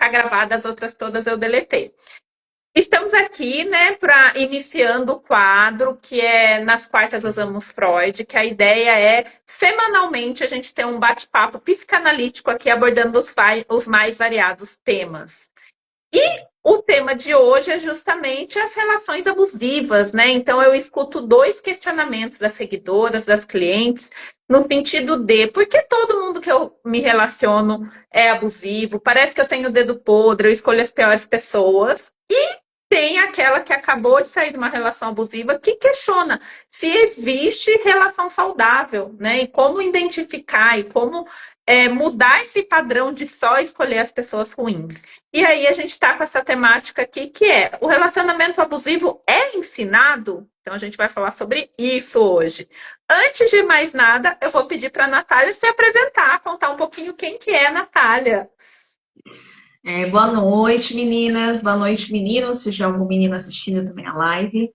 ficar gravada, as outras todas eu deletei. Estamos aqui, né, iniciando o quadro que é Nas Quartas Usamos Freud, que a ideia é, semanalmente, a gente ter um bate-papo psicanalítico aqui abordando os mais variados temas. E o tema de hoje é justamente as relações abusivas, né? Então eu escuto dois questionamentos das seguidoras, das clientes, no sentido de por que todo mundo que eu me relaciono é abusivo? Parece que eu tenho o dedo podre, eu escolho as piores pessoas. Tem aquela que acabou de sair de uma relação abusiva que questiona se existe relação saudável, né? E como identificar e como mudar esse padrão de só escolher as pessoas ruins. E aí a gente está com essa temática aqui que é: o relacionamento abusivo é ensinado? Então a gente vai falar sobre isso hoje. Antes de mais nada, eu vou pedir para a Natália se apresentar, contar um pouquinho quem que é a Natália. Boa noite, meninas. Boa noite, meninos. Se já algum menino assistindo também a live.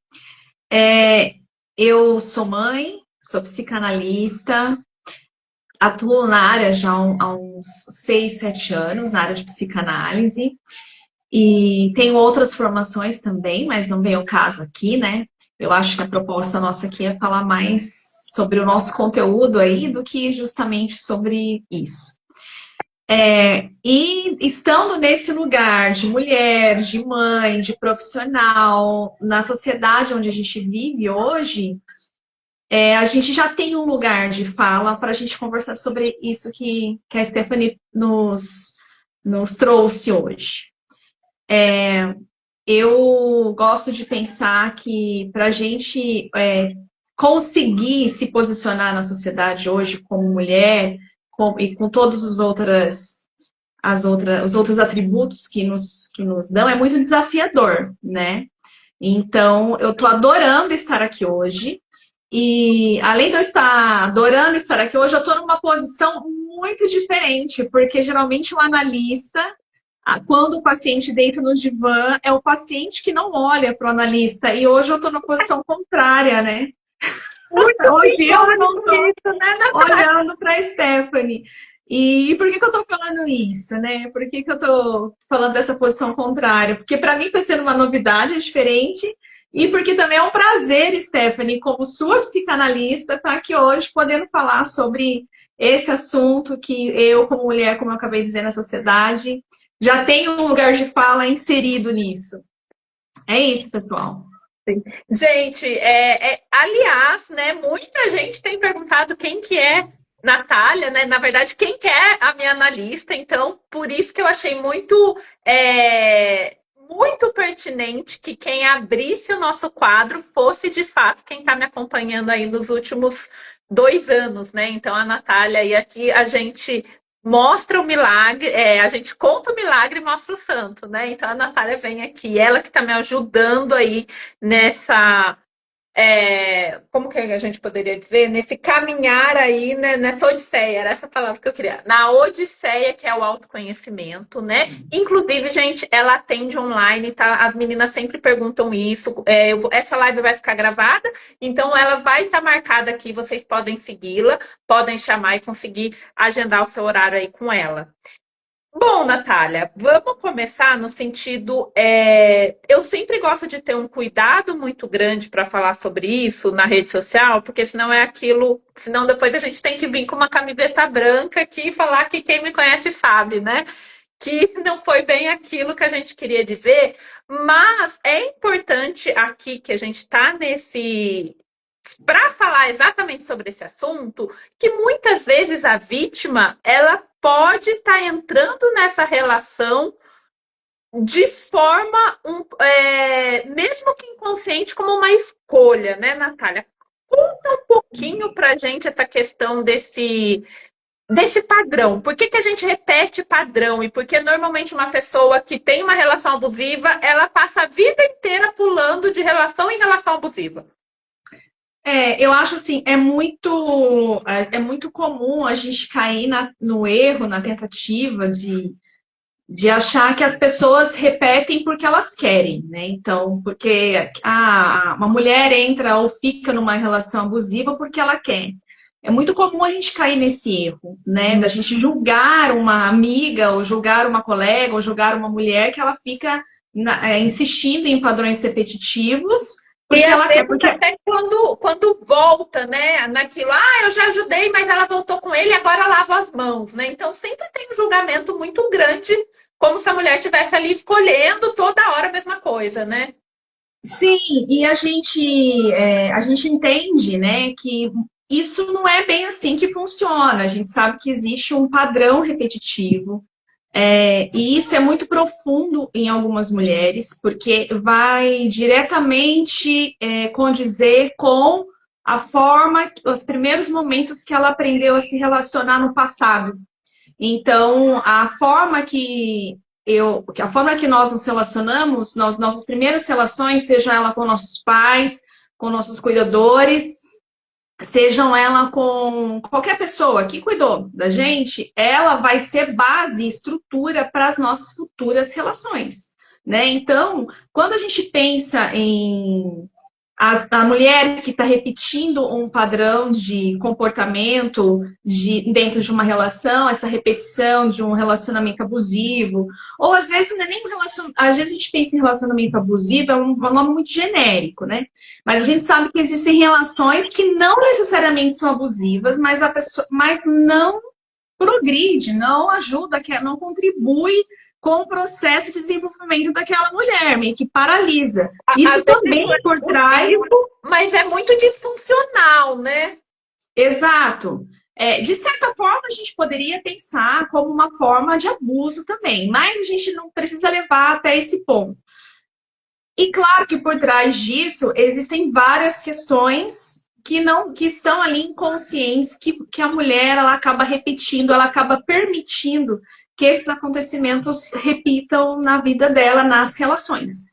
Eu sou mãe, sou psicanalista, atuo na área já há uns 6, 7 anos, na área de psicanálise. E tenho outras formações também, mas não vem ao caso aqui, né? Eu acho que a proposta nossa aqui é falar mais sobre o nosso conteúdo aí do que justamente sobre isso. E estando nesse lugar de mulher, de mãe, de profissional, na sociedade onde a gente vive hoje, a gente já tem um lugar de fala para a gente conversar sobre isso que a Stephanie nos trouxe hoje. Eu gosto de pensar que para a gente conseguir se posicionar na sociedade hoje como mulher, e com todos os outros atributos que nos dão, é muito desafiador, né? Então, eu tô adorando estar aqui hoje. E além de eu estar adorando estar aqui hoje, eu estou numa posição muito diferente, porque geralmente o analista, quando o paciente deita no divã, é o paciente que não olha para o analista. E hoje eu estou na posição contrária, né? Muito Hoje eu não sincrônico estou isso, né, Natália? olhando para a Stephanie. E por que eu estou falando isso, né? Por que eu estou falando dessa posição contrária? Porque para mim está sendo uma novidade, é diferente, e porque também é um prazer, Stephanie, como sua psicanalista, estar aqui hoje podendo falar sobre esse assunto que eu, como mulher, como eu acabei de dizer, na sociedade, já tenho um lugar de fala inserido nisso. É isso, pessoal. Gente, aliás, né, muita gente tem perguntado quem que é Natália, né? Na verdade, quem que é a minha analista. Então, por isso que eu achei muito pertinente que quem abrisse o nosso quadro fosse, de fato, quem está me acompanhando aí nos últimos 2 anos, né? Então, a Natália, e aqui a gente mostra o milagre, a gente conta o milagre e mostra o santo, né? Então, a Natália vem aqui, ela que está me ajudando aí nessa, como que a gente poderia dizer? Nesse caminhar aí, né? Nessa odisseia, era essa palavra que eu queria. Na odisseia, que é o autoconhecimento, né? Inclusive, gente, ela atende online, tá? As meninas sempre perguntam isso. Essa live vai ficar gravada, então ela vai estar marcada aqui, vocês podem segui-la, podem chamar e conseguir agendar o seu horário aí com ela. Bom, Natália, vamos começar no sentido. Eu sempre gosto de ter um cuidado muito grande para falar sobre isso na rede social, porque senão é aquilo. Senão depois a gente tem que vir com uma camiseta branca aqui e falar que quem me conhece sabe, né? Que não foi bem aquilo que a gente queria dizer, mas é importante aqui que a gente está nesse. Para falar exatamente sobre esse assunto, que muitas vezes a vítima ela pode estar entrando nessa relação de forma, mesmo que inconsciente, como uma escolha, né, Natália? Conta um pouquinho para a gente essa questão desse padrão. Por que a gente repete padrão? E por que normalmente uma pessoa que tem uma relação abusiva, ela passa a vida inteira pulando de relação em relação abusiva? Eu acho assim, é muito comum a gente cair no erro, na tentativa de achar que as pessoas repetem porque elas querem, né? Então, porque uma mulher entra ou fica numa relação abusiva porque ela quer. é muito comum a gente cair nesse erro, né? Da gente julgar uma amiga, ou julgar uma colega, ou julgar uma mulher que ela fica insistindo em padrões repetitivos, E porque às ela quer, vezes porque até quando volta, né, naquilo, eu já ajudei, mas ela voltou com ele e agora lava as mãos, né? Então sempre tem um julgamento muito grande, como se a mulher estivesse ali escolhendo toda hora a mesma coisa, né? sim, e a gente entende, né, que isso não é bem assim que funciona. A gente sabe que existe um padrão repetitivo, e isso é muito profundo em algumas mulheres, porque vai diretamente condizer com a forma, os primeiros momentos que ela aprendeu a se relacionar no passado. Então, a forma que nós nos relacionamos, nossas primeiras relações, seja ela com nossos pais, com nossos cuidadores, sejam ela com qualquer pessoa que cuidou da gente, ela vai ser base e estrutura para as nossas futuras relações, né? Então, quando a gente pensa em a mulher que está repetindo um padrão de comportamento dentro de uma relação, essa repetição de um relacionamento abusivo, ou às vezes não é nem às vezes a gente pensa em relacionamento abusivo, é um nome muito genérico, né? Mas a gente sabe que existem relações que não necessariamente são abusivas, mas a pessoa, mas não progride, não ajuda, não contribui com o processo de desenvolvimento daquela mulher, meio que paralisa. Às Isso vezes também não é por trás. abusivo, mas é muito disfuncional, né? Exato. De certa forma, a gente poderia pensar como uma forma de abuso também, mas a gente não precisa levar até esse ponto. E claro que por trás disso existem várias questões que estão ali inconscientes, que a mulher ela acaba repetindo, ela acaba permitindo que esses acontecimentos repitam na vida dela, nas relações.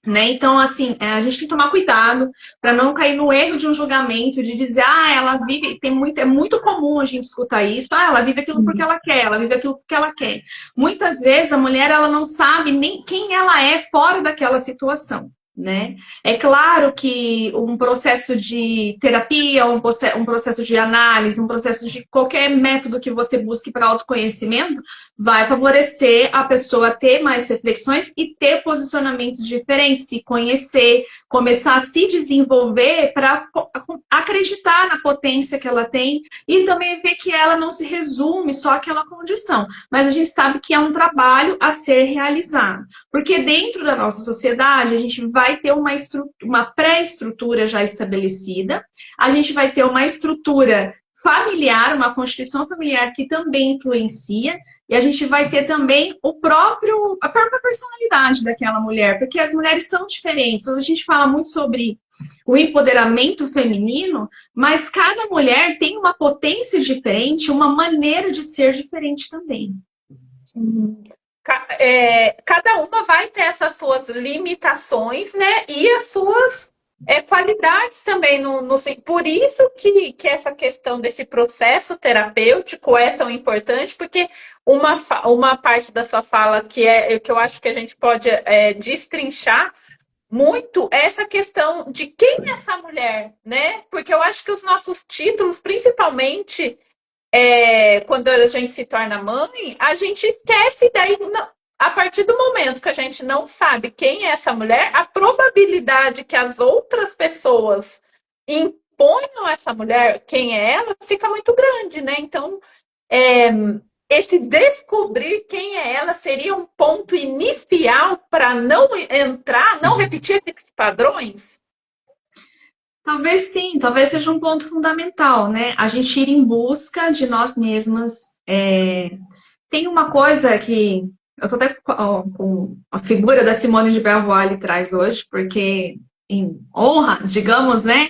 Né? Então, assim, a gente tem que tomar cuidado para não cair no erro de um julgamento, de dizer, ela vive, é muito comum a gente escutar isso, ela vive aquilo porque ela quer, ela vive aquilo porque ela quer. Muitas vezes a mulher ela não sabe nem quem ela é fora daquela situação. Né? É claro que um processo de terapia, um processo de análise, um processo de qualquer método que você busque para autoconhecimento vai favorecer a pessoa a ter mais reflexões e ter posicionamentos diferentes, se conhecer, começar a se desenvolver para acreditar na potência que ela tem e também ver que ela não se resume só àquela condição. Mas a gente sabe que é um trabalho a ser realizado. Porque dentro da nossa sociedade, a gente vai ter uma pré-estrutura já estabelecida, a gente vai ter uma estrutura familiar, uma constituição familiar que também influencia, e a gente vai ter também a própria personalidade daquela mulher, porque as mulheres são diferentes. A gente fala muito sobre o empoderamento feminino, mas cada mulher tem uma potência diferente, uma maneira de ser diferente também. Cada uma vai ter essas suas limitações, né? E as suas qualidades também. Por isso que essa questão desse processo terapêutico é tão importante, porque uma parte da sua fala que eu acho que a gente pode destrinchar muito é essa questão de quem é essa mulher, né? Porque eu acho que os nossos títulos, principalmente quando a gente se torna mãe, a gente esquece daí, a partir do momento que a gente não sabe quem é essa mulher, a probabilidade que as outras pessoas imponham a essa mulher, quem é ela, fica muito grande, né? Então, esse descobrir quem é ela seria um ponto inicial para não entrar, não repetir esses padrões? Talvez sim, talvez seja um ponto fundamental, né? A gente ir em busca de nós mesmas. Tem uma coisa que eu tô até com a figura da Simone de Beauvoir ali traz hoje, porque em honra, digamos, né,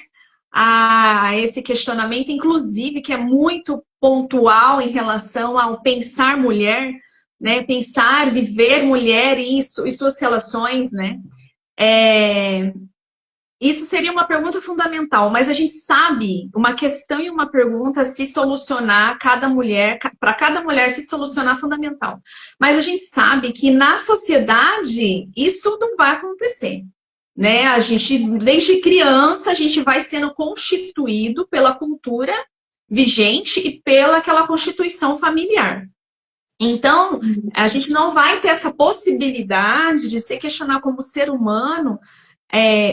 a esse questionamento, inclusive, que é muito pontual em relação ao pensar mulher, né? Pensar, viver mulher e suas relações, né? Isso seria uma pergunta fundamental, mas a gente sabe uma questão e uma pergunta se solucionar, para cada mulher se solucionar fundamental. Mas a gente sabe que na sociedade isso não vai acontecer. Né? A gente, desde criança, a gente vai sendo constituído pela cultura vigente e pela aquela constituição familiar. Então, a gente não vai ter essa possibilidade de se questionar como ser humano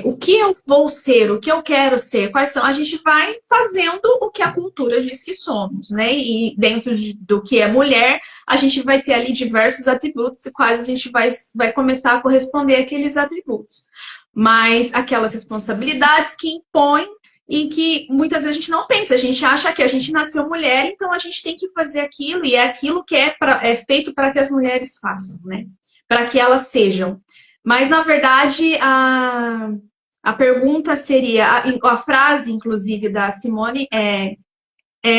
o que eu vou ser, o que eu quero ser, quais são. A gente vai fazendo o que a cultura diz que somos, né? E dentro do que é mulher, a gente vai ter ali diversos atributos e quais a gente vai começar a corresponder àqueles atributos. Mas aquelas responsabilidades que impõem e que muitas vezes a gente não pensa, a gente acha que a gente nasceu mulher, então a gente tem que fazer aquilo, e é aquilo que é feito para que as mulheres façam, né? Para que elas sejam. Mas, na verdade, a pergunta seria, a frase, inclusive, da Simone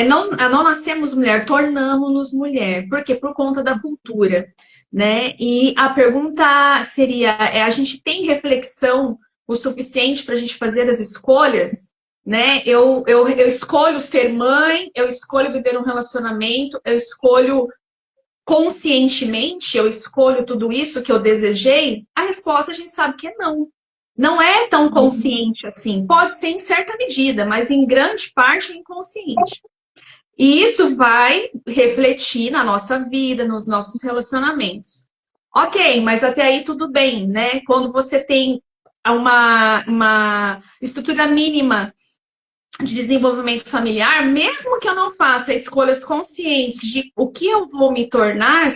não nascemos mulher, tornamos-nos mulher. Por quê? Por conta da cultura, né? E a pergunta seria, a gente tem reflexão o suficiente para a gente fazer as escolhas? Né? Eu escolho ser mãe, eu escolho viver um relacionamento, eu escolho conscientemente, eu escolho tudo isso que eu desejei? A resposta a gente sabe que é não. Não é tão consciente assim. Pode ser em certa medida, mas em grande parte é inconsciente. E isso vai refletir na nossa vida, nos nossos relacionamentos. Ok, mas até aí tudo bem, né? Quando você tem uma estrutura mínima de desenvolvimento familiar, mesmo que eu não faça escolhas conscientes de o que eu vou me tornar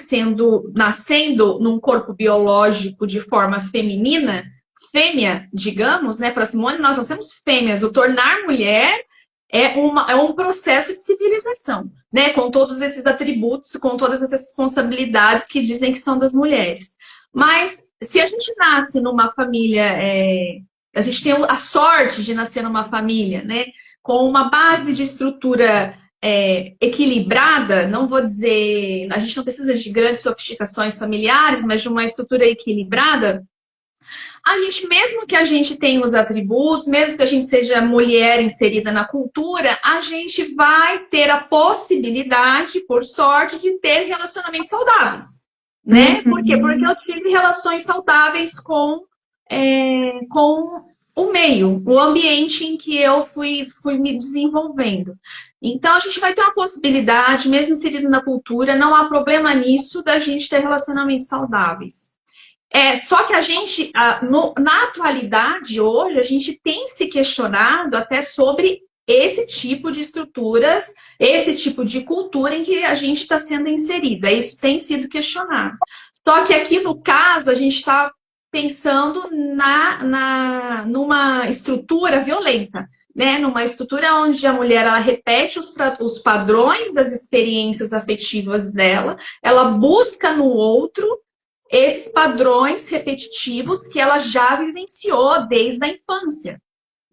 nascendo num corpo biológico de forma feminina, fêmea, digamos, né? Para Simone, nós nascemos fêmeas. O tornar mulher é um processo de civilização, né? Com todos esses atributos, com todas essas responsabilidades que dizem que são das mulheres. Mas se a gente nasce numa família, a gente tem a sorte de nascer numa família, né? Com uma base de estrutura equilibrada, não vou dizer, a gente não precisa de grandes sofisticações familiares, mas de uma estrutura equilibrada, a gente, mesmo que a gente tenha os atributos, mesmo que a gente seja mulher inserida na cultura, a gente vai ter a possibilidade, por sorte, de ter relacionamentos saudáveis, né? Por quê? Porque eu tive relações saudáveis com o meio, o ambiente em que eu fui me desenvolvendo. Então, a gente vai ter uma possibilidade, mesmo inserido na cultura, não há problema nisso da gente ter relacionamentos saudáveis. Só que a gente, na atualidade, hoje, a gente tem se questionado até sobre esse tipo de estruturas, esse tipo de cultura em que a gente está sendo inserida. Isso tem sido questionado. Só que aqui, no caso, a gente está pensando numa estrutura violenta, né? Numa estrutura onde a mulher ela repete os padrões das experiências afetivas dela, ela busca no outro esses padrões repetitivos que ela já vivenciou desde a infância,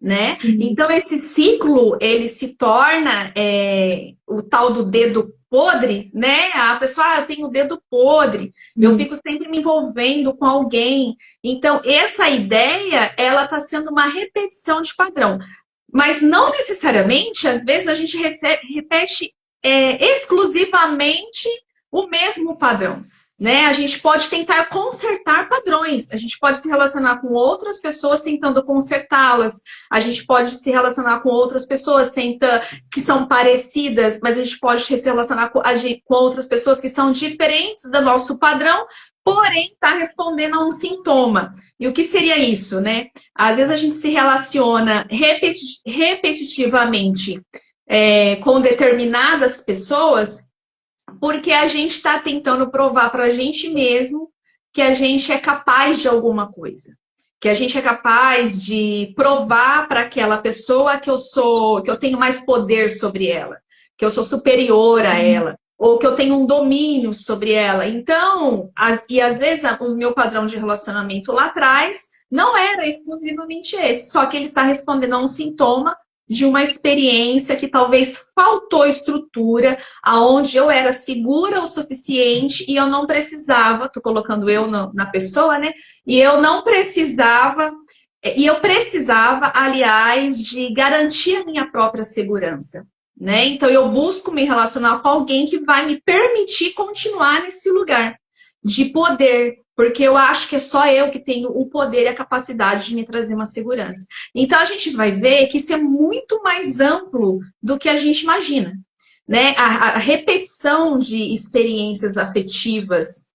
né? Então, esse ciclo, ele se torna o tal do dedo podre, né? A pessoa, eu tenho o dedo podre, eu fico sempre me envolvendo com alguém. Então, essa ideia, ela está sendo uma repetição de padrão. Mas não necessariamente, às vezes, a gente repete exclusivamente o mesmo padrão. Né? A gente pode tentar consertar padrões, a gente pode se relacionar com outras pessoas tentando consertá-las, a gente pode se relacionar com outras pessoas que são parecidas, mas a gente pode se relacionar com outras pessoas que são diferentes do nosso padrão, porém está respondendo a um sintoma. E o que seria isso, né? Às vezes a gente se relaciona repetitivamente com determinadas pessoas porque a gente está tentando provar para a gente mesmo que a gente é capaz de alguma coisa. Que a gente é capaz de provar para aquela pessoa que eu tenho mais poder sobre ela, que eu sou superior a ela, ou que eu tenho um domínio sobre ela. Então, às vezes, o meu padrão de relacionamento lá atrás não era exclusivamente esse, só que ele está respondendo a um sintoma de uma experiência que talvez faltou estrutura, aonde eu era segura o suficiente e eu não precisava, tô colocando eu na pessoa, né? E eu precisava, aliás, de garantir a minha própria segurança, né? Então eu busco me relacionar com alguém que vai me permitir continuar nesse lugar de poder, porque eu acho que é só eu que tenho o poder e a capacidade de me trazer uma segurança. Então a gente vai ver que isso é muito mais amplo do que a gente imagina, né? A repetição de experiências afetivas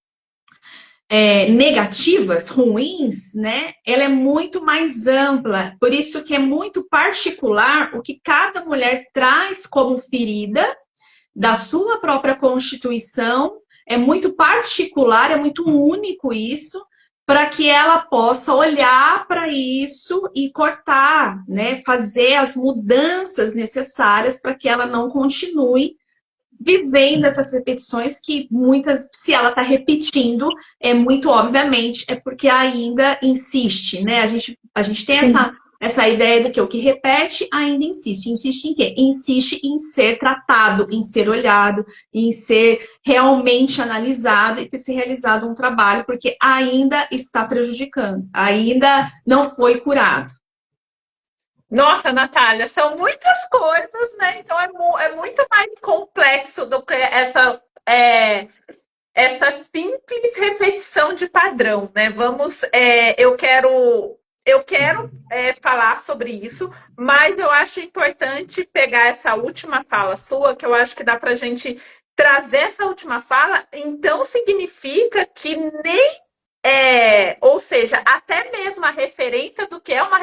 negativas, ruins, né? Ela é muito mais ampla. Por isso que é muito particular o que cada mulher traz como ferida da sua própria constituição. É muito particular, é muito único isso, para que ela possa olhar para isso e cortar, né? Fazer as mudanças necessárias para que ela não continue vivendo essas repetições que muitas, se ela está repetindo, é muito obviamente, é porque ainda insiste, né? A gente tem essa ideia do que o que repete ainda insiste. Insiste em quê? Insiste em ser tratado, em ser olhado, em ser realmente analisado e ter se realizado um trabalho, porque ainda está prejudicando, ainda não foi curado. Nossa, Natália, são muitas coisas, né? Então é muito mais complexo do que essa simples repetição de padrão, né? Eu quero falar sobre isso, mas eu acho importante pegar essa última fala sua, que eu acho que dá para a gente trazer essa última fala. Então significa que ou seja, até mesmo a referência do que é uma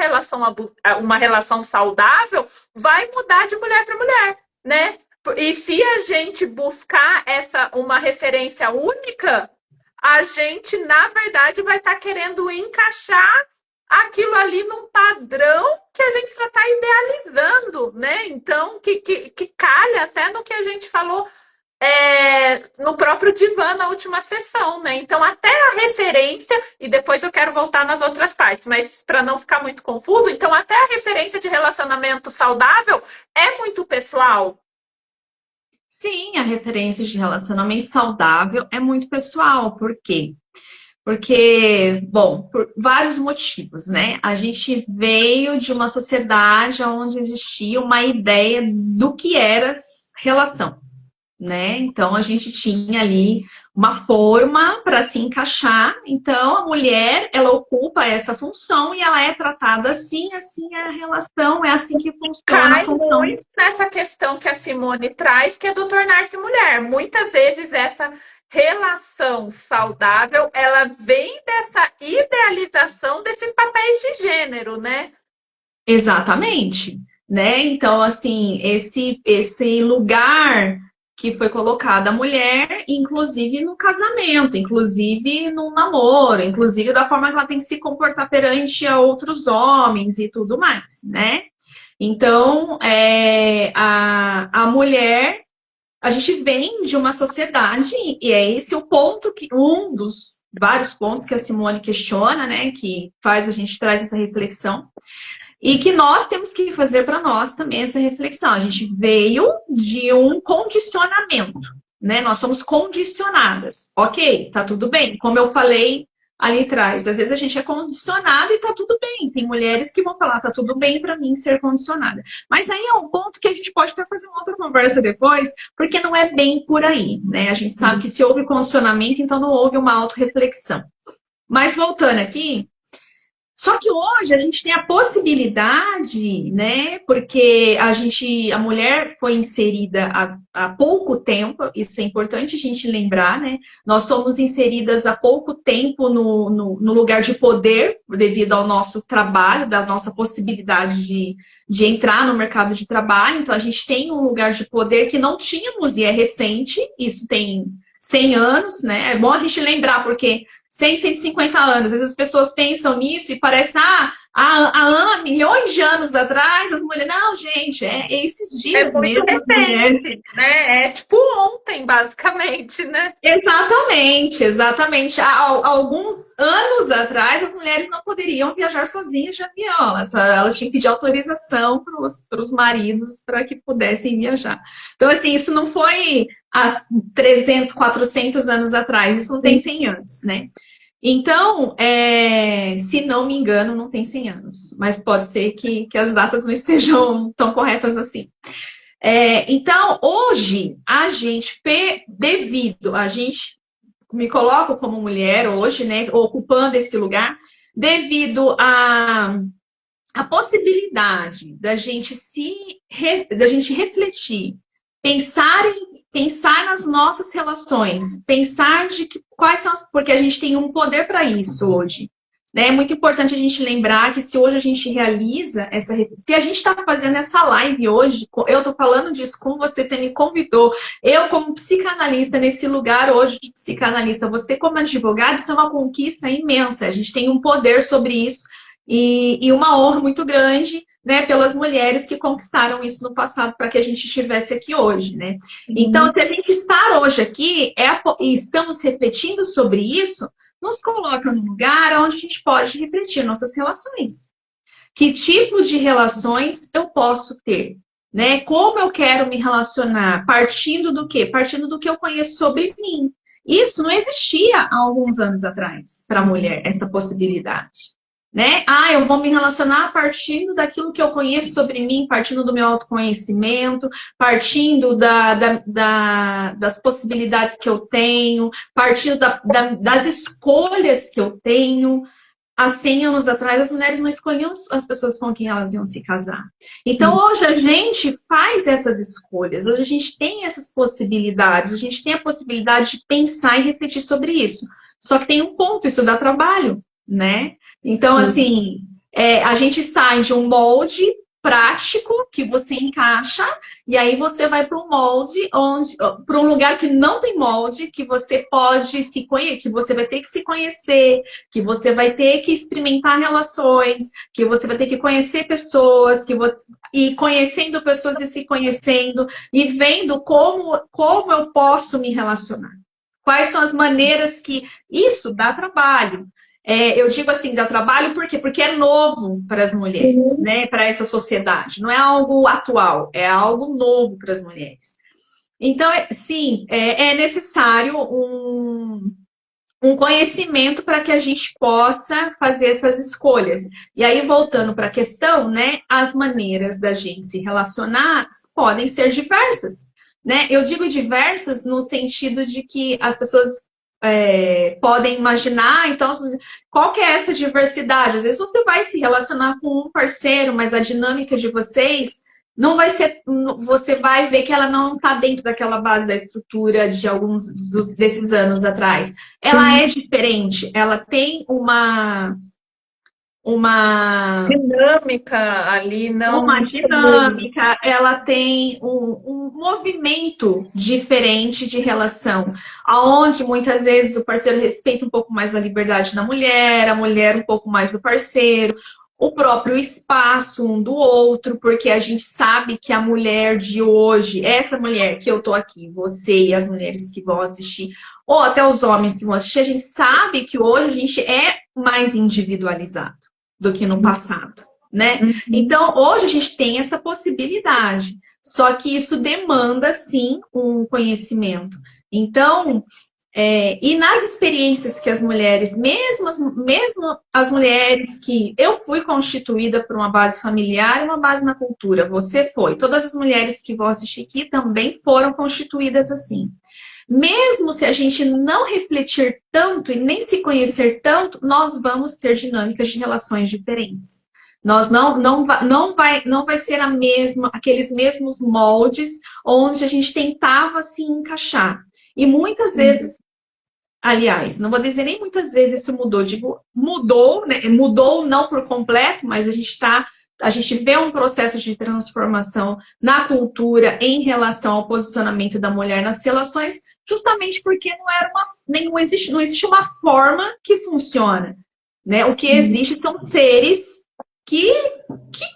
relação saudável vai mudar de mulher para mulher, né? E se a gente buscar uma referência única, a gente, na verdade, vai estar querendo encaixar aquilo ali num padrão que a gente só está idealizando, né? Então, que calha até no que a gente falou no próprio divã na última sessão, né? Então, até a referência, e depois eu quero voltar nas outras partes, mas para não ficar muito confuso, então até a referência de relacionamento saudável é muito pessoal. Sim, a referência de relacionamento saudável é muito pessoal. Por quê? Porque, bom, por vários motivos, né? A gente veio de uma sociedade onde existia uma ideia do que era relação, né? Então a gente tinha ali uma forma para se encaixar. Então a mulher, ela ocupa essa função e ela é tratada assim, assim é a relação, é assim que funciona a Cai função. muito nessa questão que a Simone traz, que é do tornar-se mulher. Muitas vezes essa relação saudável, ela vem dessa idealização desses papéis de gênero, né? Exatamente, né? Então, assim, esse lugar que foi colocado a mulher, inclusive no casamento, inclusive no namoro, inclusive da forma que ela tem que se comportar perante a outros homens e tudo mais, né? Então, a mulher, a gente vem de uma sociedade, e é esse o ponto que, um dos vários pontos que a Simone questiona, né? Que faz a gente traz essa reflexão. E que nós temos que fazer para nós também essa reflexão. A gente veio de um condicionamento, né? Nós somos condicionadas. Ok, tá tudo bem. Como eu falei ali atrás, às vezes a gente é condicionado e tá tudo bem. Tem mulheres que vão falar, tá tudo bem para mim ser condicionada. Mas aí é um ponto que a gente pode até fazer uma outra conversa depois, porque não é bem por aí, né? A gente sabe que se houve condicionamento, então não houve uma autorreflexão. Mas voltando aqui, só que hoje a gente tem a possibilidade, né? Porque a mulher foi inserida há pouco tempo, isso é importante a gente lembrar, né? Nós somos inseridas há pouco tempo no lugar de poder, devido ao nosso trabalho, da nossa possibilidade de entrar no mercado de trabalho. Então, a gente tem um lugar de poder que não tínhamos e é recente, isso tem 100 anos, né? É bom a gente lembrar, porque 100, 150 anos. Às vezes as pessoas pensam nisso e parece, há milhões de anos atrás, as mulheres... Não, gente, esses dias É muito mesmo. recente, né? É tipo ontem, basicamente, né? Exatamente, exatamente. Há alguns anos atrás, as mulheres não poderiam viajar sozinhas de avião. Elas tinham que pedir autorização para os maridos para que pudessem viajar. Então, assim, isso não foi há 300, 400 anos atrás. Isso não tem 100 anos, né? Então, se não me engano, não tem 100 anos. Mas pode ser que as datas não estejam tão corretas assim. Então, hoje, a gente me coloco como mulher hoje, né, ocupando esse lugar, devido a possibilidade da gente refletir, pensar nas nossas relações, pensar de quais são porque a gente tem um poder para isso hoje. Né? É muito importante a gente lembrar que se hoje a gente realiza se a gente está fazendo essa live hoje, eu estou falando disso com você, você me convidou, eu como psicanalista nesse lugar hoje de psicanalista, você como advogado, isso é uma conquista imensa, a gente tem um poder sobre isso e uma honra muito grande, né, pelas mulheres que conquistaram isso no passado para que a gente estivesse aqui hoje, né? Então, se a gente estar hoje aqui e estamos refletindo sobre isso, nos coloca num lugar onde a gente pode refletir nossas relações. Que tipo de relações eu posso ter? Né? Como eu quero me relacionar? Partindo do quê? Partindo do que eu conheço sobre mim. Isso não existia há alguns anos atrás para a mulher, essa possibilidade. Né? Ah, eu vou me relacionar partindo daquilo que eu conheço sobre mim, partindo do meu autoconhecimento, partindo das possibilidades que eu tenho, partindo das escolhas que eu tenho. Há 100 anos atrás, as mulheres não escolhiam as pessoas com quem elas iam se casar. Então, hoje a gente faz essas escolhas, hoje a gente tem essas possibilidades, a gente tem a possibilidade de pensar e refletir sobre isso. Só que tem um ponto, isso dá trabalho, né? Então, assim, a gente sai de um molde prático que você encaixa e aí você vai para um molde para um lugar que não tem molde, que você pode se conhecer, que você vai ter que se conhecer, que você vai ter que experimentar relações, que você vai ter que conhecer pessoas, e conhecendo pessoas e se conhecendo e vendo como eu posso me relacionar. Quais são as maneiras que isso dá trabalho. Eu digo assim, dá trabalho por quê? Porque é novo para as mulheres, né? Para essa sociedade. Não é algo atual, é algo novo para as mulheres. Então, sim, é necessário um conhecimento para que a gente possa fazer essas escolhas. E aí, voltando para a questão, né? As maneiras da gente se relacionar podem ser diversas. Né? Eu digo diversas no sentido de que as pessoas podem imaginar, então, qual que é essa diversidade? Às vezes você vai se relacionar com um parceiro, mas a dinâmica de vocês não vai ser. Você vai ver que ela não está dentro daquela base da estrutura de alguns desses anos atrás. Ela é diferente, ela tem uma dinâmica ali, não. Uma dinâmica, ela tem um movimento diferente de relação, aonde muitas vezes o parceiro respeita um pouco mais a liberdade da mulher, a mulher um pouco mais do parceiro, o próprio espaço um do outro, porque a gente sabe que a mulher de hoje, essa mulher que eu tô aqui, você e as mulheres que vão assistir, ou até os homens que vão assistir, a gente sabe que hoje a gente é mais individualizado do que no passado. Né? Então, hoje a gente tem essa possibilidade, só que isso demanda, sim, um conhecimento. Então, e nas experiências que as mulheres, mesmo as mulheres que eu fui constituída por uma base familiar e uma base na cultura, você foi, todas as mulheres que vão assistir aqui também foram constituídas assim. Mesmo se a gente não refletir tanto e nem se conhecer tanto, nós vamos ter dinâmicas de relações diferentes. Nós não vai ser aqueles mesmos moldes onde a gente tentava se encaixar. E muitas vezes, aliás, não vou dizer nem muitas vezes isso mudou, digo, mudou, né? Mudou não por completo, mas a gente vê um processo de transformação na cultura em relação ao posicionamento da mulher nas relações, justamente porque não existe uma forma que funciona. Né? O que existe são seres que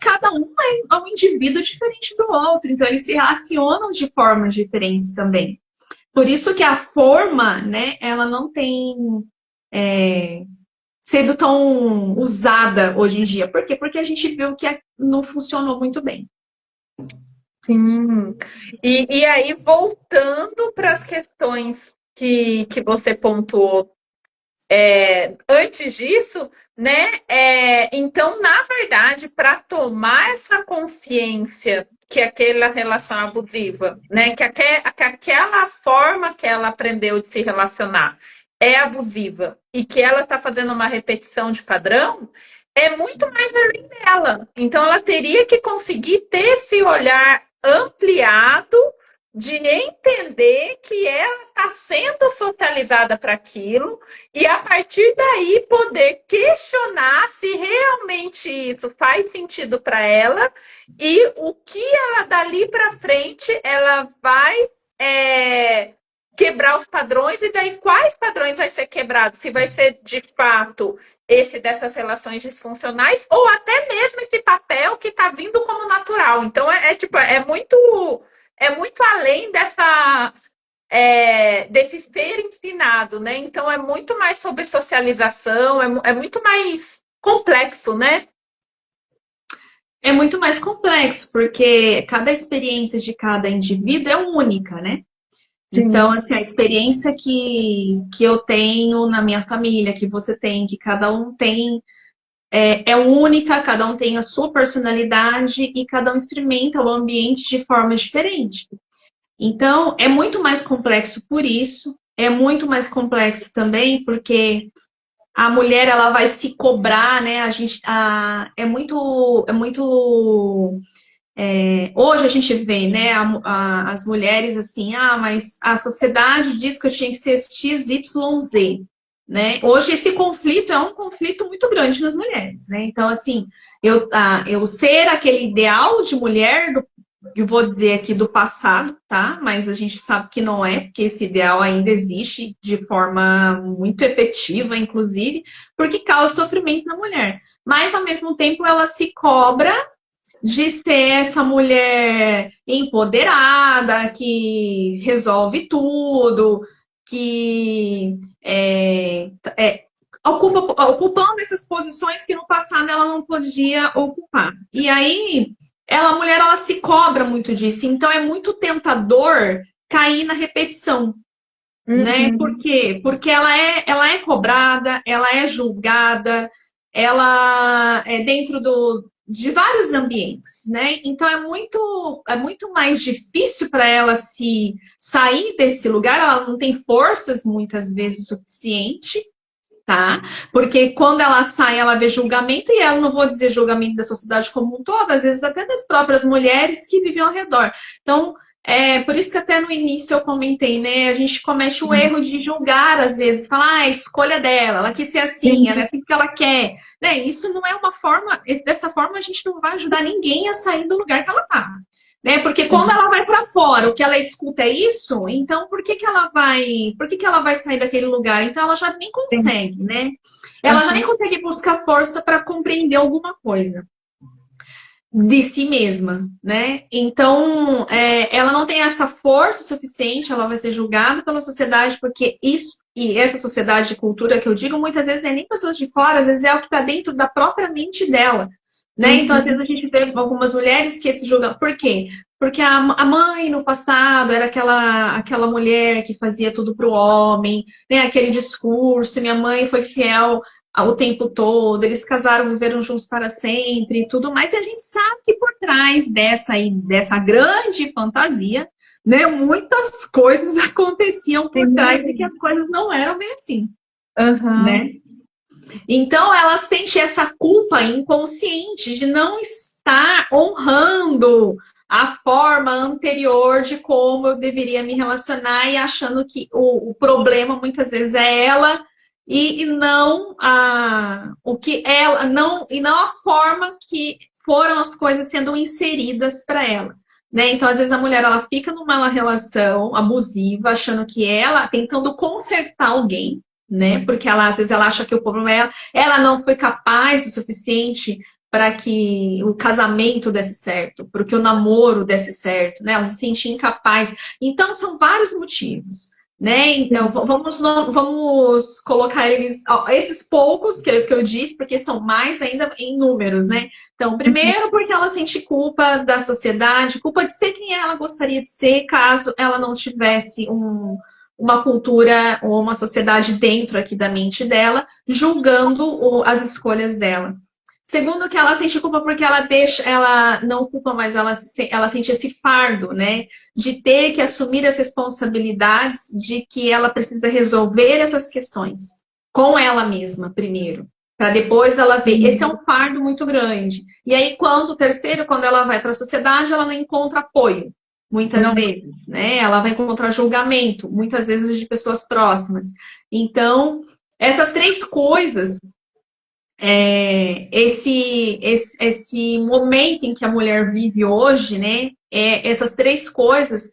cada um é um indivíduo diferente do outro, então eles se relacionam de formas diferentes também. Por isso que a forma, né, ela não tem sido tão usada hoje em dia. Por quê? Porque a gente viu que não funcionou muito bem. Sim. E aí, voltando para as questões que você pontuou antes disso, né? Então, na verdade, para tomar essa consciência que aquela relação abusiva, né? Que aquela forma que ela aprendeu de se relacionar, é abusiva e que ela está fazendo uma repetição de padrão, é muito mais além dela. Então, ela teria que conseguir ter esse olhar ampliado de entender que ela está sendo socializada para aquilo e, a partir daí, poder questionar se realmente isso faz sentido para ela e o que ela, dali para frente, ela vai quebrar os padrões e daí quais padrões vai ser quebrado? Se vai ser, de fato, esse dessas relações disfuncionais ou até mesmo esse papel que está vindo como natural. Então, tipo, é muito além desse ser ensinado, né? Então, é muito mais sobre socialização, é muito mais complexo, né? É muito mais complexo, porque cada experiência de cada indivíduo é única, né? Então, Sim. assim, a experiência que eu tenho na minha família, que você tem, que cada um tem, é única, cada um tem a sua personalidade e cada um experimenta o ambiente de forma diferente. Então, é muito mais complexo por isso, é muito mais complexo também porque a mulher ela vai se cobrar, né? Hoje a gente vê, né, as mulheres assim, mas a sociedade diz que eu tinha que ser X, Y, Z, né? Hoje esse conflito é um conflito muito grande nas mulheres, né? Então, assim, eu ser aquele ideal de mulher, eu vou dizer aqui do passado, tá? Mas a gente sabe que não é, porque esse ideal ainda existe de forma muito efetiva, inclusive, porque causa sofrimento na mulher. Mas, ao mesmo tempo, ela se cobra de ser essa mulher empoderada, que resolve tudo, que ocupando essas posições que no passado ela não podia ocupar. E aí, a mulher ela se cobra muito disso, então é muito tentador cair na repetição. Né? Por Uhum. quê? Porque ela é cobrada, ela é julgada, ela é dentro de vários ambientes, né? Então é muito mais difícil para ela se sair desse lugar, ela não tem forças muitas vezes o suficiente, tá? Porque quando ela sai, ela vê julgamento, e ela não vou dizer julgamento da sociedade como um todo, às vezes até das próprias mulheres que vivem ao redor. Então, por isso que até no início eu comentei, né? A gente comete o erro de julgar, às vezes, falar, a escolha dela, ela quis ser assim, ela é assim porque ela quer. Né? Isso não é uma forma, dessa forma a gente não vai ajudar ninguém a sair do lugar que ela tá. Né? Porque quando ela vai para fora, o que ela escuta é isso, então por que ela vai sair daquele lugar? Então ela já nem Sim. consegue, né? Ela já nem Uhum. consegue buscar força para compreender alguma coisa de si mesma, né? Então, ela não tem essa força suficiente, ela vai ser julgada pela sociedade, porque isso, e essa sociedade de cultura que eu digo, muitas vezes não é nem pessoas de fora, às vezes é o que está dentro da própria mente dela, né? Então, às vezes Uhum. a gente vê algumas mulheres que se julgam. Por quê? Porque a mãe no passado era aquela mulher que fazia tudo para o homem, né? Aquele discurso, minha mãe foi fiel o tempo todo, eles casaram, viveram juntos para sempre e tudo mais, e a gente sabe que por trás dessa grande fantasia, né, muitas coisas aconteciam por trás e que Sim. as coisas não eram bem assim, Uhum. né? Então ela sente essa culpa inconsciente de não estar honrando a forma anterior de como eu deveria me relacionar e achando que o problema muitas vezes é ela e não o que ela não e não a forma que foram as coisas sendo inseridas para ela. Né? Então, às vezes, a mulher ela fica numa relação abusiva, achando que ela tentando consertar alguém, né? Porque ela, às vezes, ela acha que o problema é ela não foi capaz o suficiente para que o casamento desse certo, para que o namoro desse certo, né? Ela se sente incapaz. Então, são vários motivos. Né? Então, Sim. vamos colocar esses poucos que eu disse, porque são mais ainda em números, né? Então, Uhum. primeiro, porque ela sente culpa da sociedade, culpa de ser quem ela gostaria de ser, caso ela não tivesse uma cultura ou uma sociedade dentro aqui da mente dela, julgando as escolhas dela. Segundo, que ela sente culpa porque ela não culpa, mas ela sente esse fardo, né? De ter que assumir as responsabilidades de que ela precisa resolver essas questões com ela mesma primeiro, para depois ela ver. Esse é um fardo muito grande. E aí, quando ela vai para a sociedade, ela não encontra apoio, muitas Não, vezes, né? Ela vai encontrar julgamento, muitas vezes de pessoas próximas. Então, essas três coisas esse momento em que a mulher vive hoje, né? Essas três coisas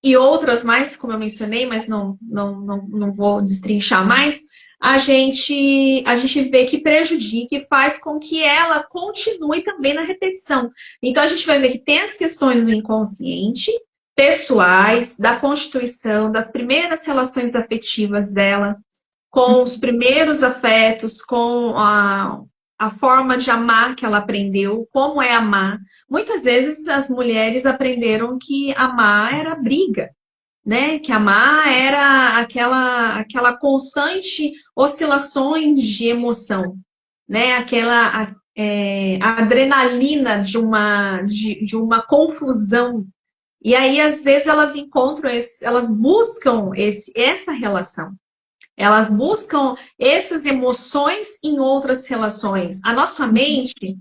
e outras mais, como eu mencionei, mas não vou destrinchar mais, a gente vê que prejudica e faz com que ela continue também na repetição. Então a gente vai ver que tem as questões do inconsciente, pessoais, da constituição, das primeiras relações afetivas dela, com os primeiros afetos, com a forma de amar que ela aprendeu, como é amar. Muitas vezes as mulheres aprenderam que amar era briga, né? Que amar era aquela constante oscilações de emoção, né? A adrenalina de uma confusão. E aí, às vezes, elas buscam essa relação. Elas buscam essas emoções em outras relações. A nossa mente,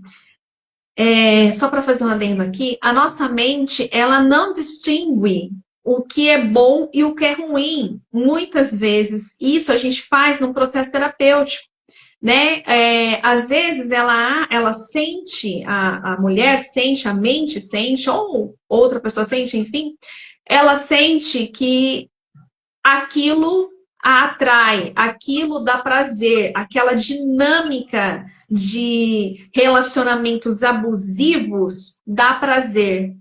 só para fazer um adendo aqui, a nossa mente, ela não distingue o que é bom e o que é ruim. Muitas vezes, isso a gente faz num processo terapêutico, né? Às vezes, ela sente, a mulher sente, a mente sente, ou outra pessoa sente, enfim, ela sente que aquilo a atrai, aquilo dá prazer, aquela dinâmica de relacionamentos abusivos dá prazer,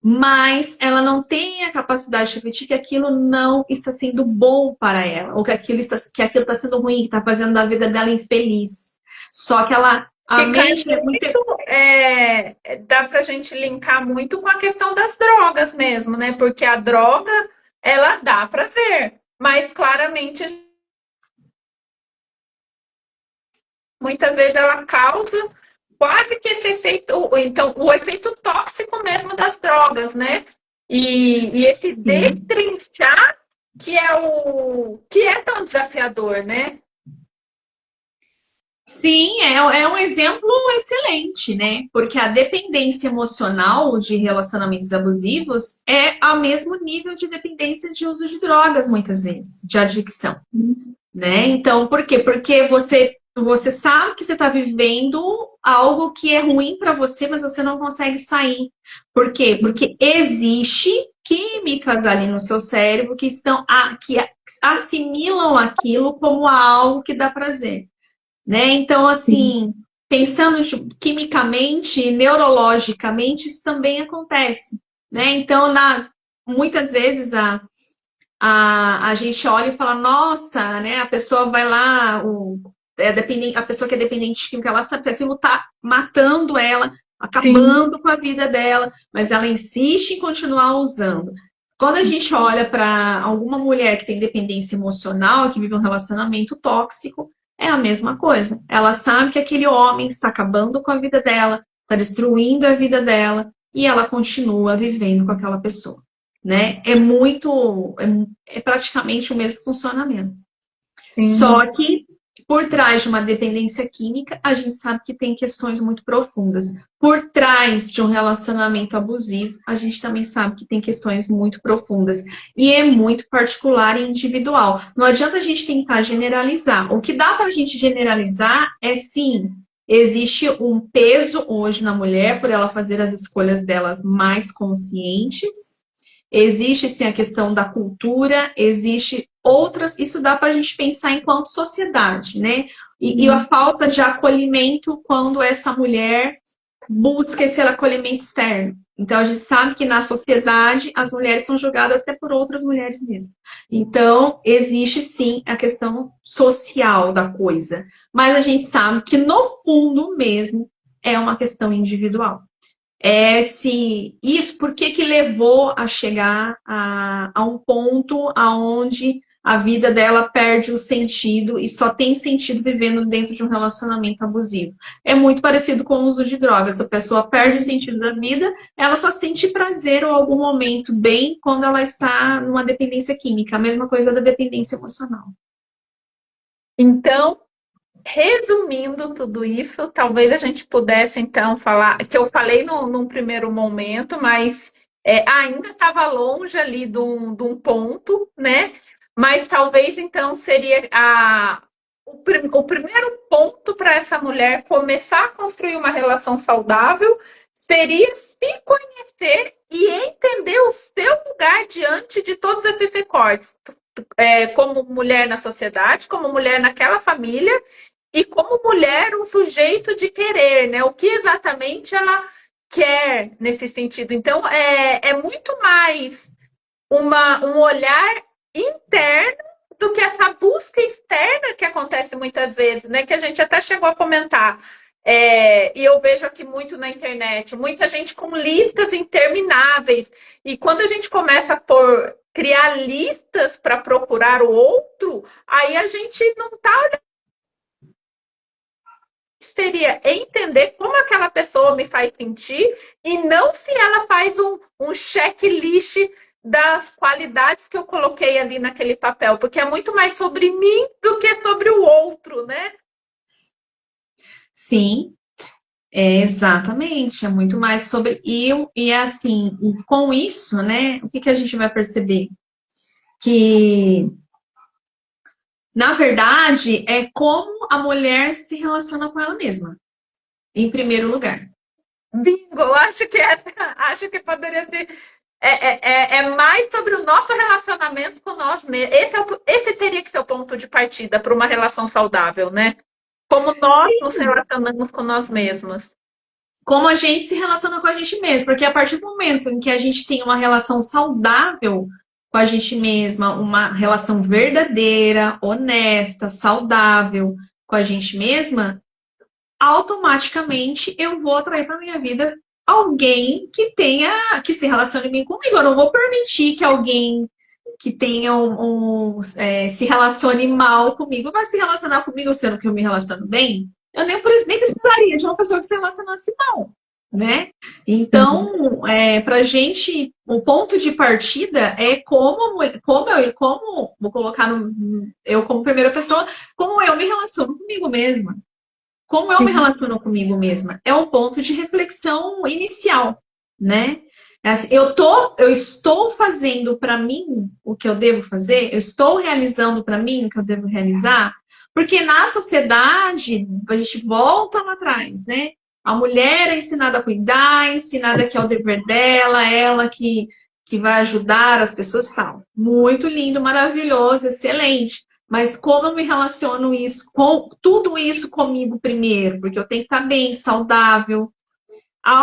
mas ela não tem a capacidade de refletir que aquilo não está sendo bom para ela, ou que aquilo está sendo ruim, que está fazendo a vida dela infeliz. Só que a que cai mente é muito. muito, dá pra gente linkar muito com a questão das drogas mesmo, né? Porque a droga, ela dá prazer, mas claramente muitas vezes ela causa quase que esse efeito, então o efeito tóxico mesmo das drogas, né? E esse Sim. destrinchar que é tão desafiador, né? Sim, é um exemplo excelente, né? Porque a dependência emocional de relacionamentos abusivos é ao mesmo nível de dependência de uso de drogas, muitas vezes, de adicção, né? Então, por quê? Porque você sabe que você está vivendo algo que é ruim para você, mas você não consegue sair. Por quê? Porque existe químicas ali no seu cérebro que assimilam aquilo como algo que dá prazer, né? Então, assim, pensando quimicamente, neurologicamente, isso também acontece, né? Então, muitas vezes a gente olha e fala, nossa, né? A pessoa vai lá, a pessoa que é dependente de química, ela sabe que aquilo tá matando ela, Sim. acabando com a vida dela, mas ela insiste em continuar usando. Quando a gente olha para alguma mulher que tem dependência emocional, que vive um relacionamento tóxico, é a mesma coisa. Ela sabe que aquele homem está acabando com a vida dela, está destruindo a vida dela, e ela continua vivendo com aquela pessoa, né? É praticamente o mesmo funcionamento. Sim. Só que por trás de uma dependência química, a gente sabe que tem questões muito profundas. Por trás de um relacionamento abusivo, a gente também sabe que tem questões muito profundas. E é muito particular e individual. Não adianta a gente tentar generalizar. O que dá para a gente generalizar é sim, existe um peso hoje na mulher por ela fazer as escolhas delas mais conscientes. Existe sim a questão da cultura, existe outras, isso dá para a gente pensar enquanto sociedade, né? E a falta de acolhimento quando essa mulher busca esse acolhimento externo. Então a gente sabe que na sociedade as mulheres são julgadas até por outras mulheres mesmo. Então existe sim a questão social da coisa, mas a gente sabe que no fundo mesmo é uma questão individual. Por que levou a chegar a um ponto aonde a vida dela perde o sentido e só tem sentido vivendo dentro de um relacionamento abusivo. É muito parecido com o uso de drogas. A pessoa perde o sentido da vida, ela só sente prazer ou algum momento bem quando ela está numa dependência química. A mesma coisa da dependência emocional. Então, resumindo tudo isso, talvez a gente pudesse então falar, que eu falei num primeiro momento, mas ainda estava longe ali de um ponto, né? Mas talvez então seria o primeiro ponto para essa mulher começar a construir uma relação saudável seria se conhecer e entender o seu lugar diante de todos esses recortes, como mulher na sociedade, como mulher naquela família e como mulher um sujeito de querer, né? O que exatamente ela quer nesse sentido. Então, é muito mais um olhar interno do que essa busca externa que acontece muitas vezes, né? Que a gente até chegou a comentar. E eu vejo aqui muito na internet, muita gente com listas intermináveis. E quando a gente começa por criar listas para procurar o outro, aí a gente não está. Seria entender como aquela pessoa me faz sentir e não se ela faz um checklist das qualidades que eu coloquei ali naquele papel, porque é muito mais sobre mim do que sobre o outro, né? Sim, exatamente. É muito mais sobre eu e é assim, e com isso, né, o que que a gente vai perceber? Que, na verdade, é como a mulher se relaciona com ela mesma, em primeiro lugar. Bingo, acho que poderia ser. É mais sobre o nosso relacionamento com nós mesmos. Esse teria que ser o ponto de partida para uma relação saudável, né? Como nós nos relacionamos com nós mesmos. Como a gente se relaciona com a gente mesma, porque a partir do momento em que a gente tem uma relação saudável com a gente mesma, uma relação verdadeira, honesta, saudável com a gente mesma, automaticamente eu vou atrair para minha vida alguém que se relacione bem comigo. Eu não vou permitir que alguém que tenha se relacione mal comigo vai se relacionar comigo sendo que eu me relaciono bem. Eu nem precisaria de uma pessoa que se relacionasse mal, né? Então, pra gente, o ponto de partida é vou colocar eu como primeira pessoa, como eu me relaciono comigo mesma. Como eu me relaciono comigo mesma? É um ponto de reflexão inicial, né? Assim, eu estou fazendo para mim o que eu devo fazer? Eu estou realizando para mim o que eu devo realizar? Porque na sociedade, a gente volta lá atrás, né? A mulher é ensinada a cuidar, ensinada que é o dever dela, ela que vai ajudar as pessoas, tal. Muito lindo, maravilhoso, excelente. Mas como eu me relaciono com tudo isso comigo primeiro? Porque eu tenho que estar bem, saudável.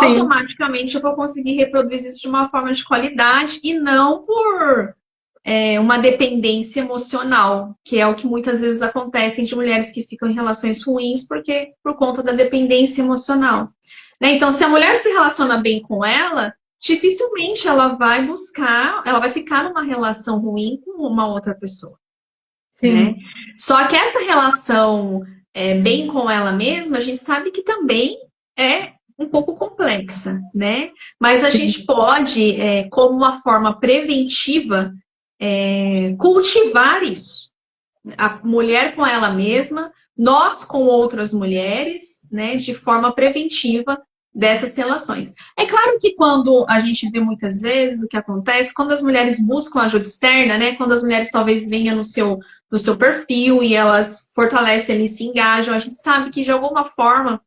Sim. Automaticamente eu vou conseguir reproduzir isso de uma forma de qualidade e não por uma dependência emocional, que é o que muitas vezes acontece de mulheres que ficam em relações ruins por conta da dependência emocional. Né? Então, se a mulher se relaciona bem com ela, dificilmente ela vai ficar numa relação ruim com uma outra pessoa. Né? Sim. Só que essa relação bem com ela mesma, a gente sabe que também é um pouco complexa, né? Mas a gente pode, como uma forma preventiva, cultivar isso. A mulher com ela mesma, nós com outras mulheres, né? De forma preventiva dessas relações. É claro que quando a gente vê muitas vezes o que acontece, quando as mulheres buscam ajuda externa, né? Quando as mulheres talvez venham no seu perfil e elas fortalecem ali, se engajam, a gente sabe que de alguma forma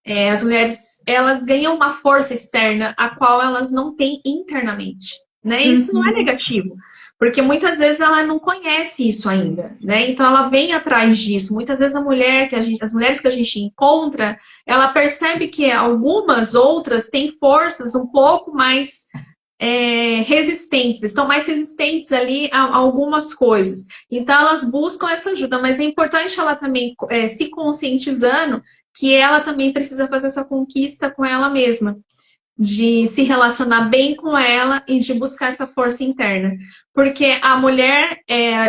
as mulheres elas ganham uma força externa a qual elas não têm internamente, né? Isso não é negativo, porque muitas vezes ela não conhece isso ainda, né? Então ela vem atrás disso. Muitas vezes as mulheres que a gente encontra, ela percebe que algumas outras têm forças um pouco mais resistentes, estão mais resistentes ali a algumas coisas. Então elas buscam essa ajuda, mas é importante ela também se conscientizando que ela também precisa fazer essa conquista com ela mesma. de se relacionar bem com ela e de buscar essa força interna. Porque a mulher,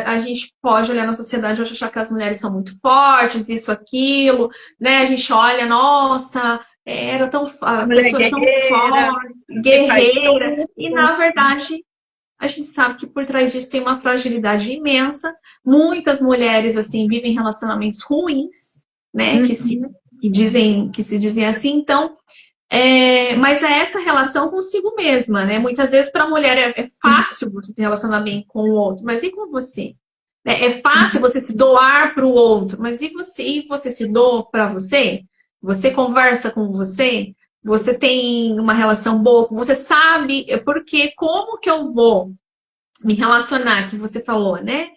a gente pode olhar na sociedade e achar que as mulheres são muito fortes, isso, aquilo, né? A gente olha, nossa, era tão, a Mulher pessoa é tão guerreira, forte, que faz guerreira, e tudo. na verdade a gente sabe que por trás disso tem uma fragilidade imensa. Muitas mulheres assim vivem relacionamentos ruins, né? Uhum. Que se dizem assim. Então, mas é essa relação consigo mesma, né? Muitas vezes para a mulher é fácil você se relacionar bem com o outro, mas e com você? É fácil você se doar para o outro, mas e você? E você se doa para você? Você conversa com você? Você tem uma relação boa? Você sabe porque como que eu vou me relacionar, que você falou, né?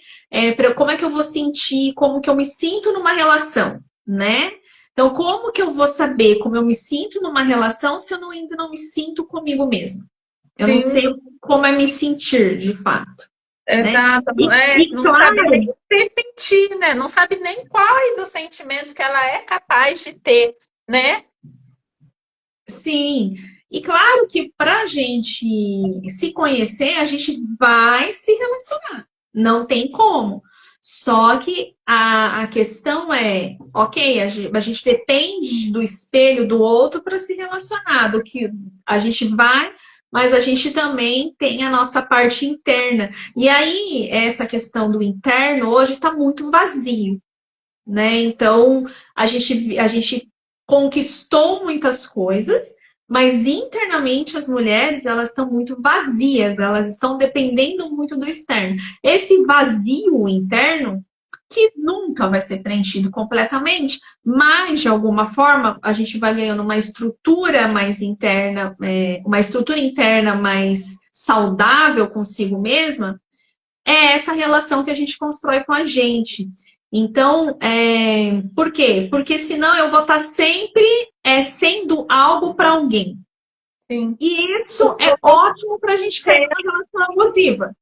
Como é que eu vou sentir, como que eu me sinto numa relação, né? Então, como que eu vou saber como eu me sinto numa relação se eu ainda não me sinto comigo mesma? Eu não sei Sim, como é me sentir, de fato, né? exato. E Não sabe nem claro, o que sentir, né? Não sabe nem quais os sentimentos que ela é capaz de ter, né? sim. E claro que para a gente se conhecer, a gente vai se relacionar. Não tem como. Só que a questão é, ok, a gente depende do espelho do outro para se relacionar, do que a gente vai, mas a gente também tem a nossa parte interna. E aí, essa questão do interno hoje está muito vazio, né? Então, a gente conquistou muitas coisas, mas internamente as mulheres, elas estão muito vazias, elas estão dependendo muito do externo. Esse vazio interno, que nunca vai ser preenchido completamente, mas de alguma forma a gente vai ganhando uma estrutura mais interna, uma estrutura interna mais saudável consigo mesma, é essa relação que a gente constrói com a gente. Então, por quê? Porque senão eu vou estar sempre sendo algo para alguém. Sim. E isso é ótimo para a gente cair numa relação abusiva,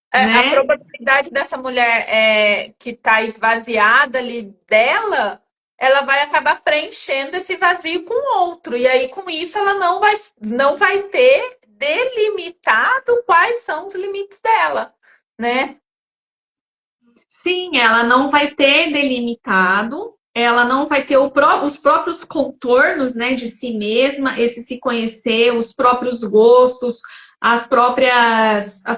A né? probabilidade dessa mulher que está esvaziada ali dela, ela vai acabar preenchendo esse vazio com outro. E aí, com isso, ela não vai ter delimitado quais são os limites dela, né? Sim, ela não vai ter delimitado, ela não vai ter os próprios contornos, né, de si mesma, esse se conhecer, os próprios gostos, as próprias, as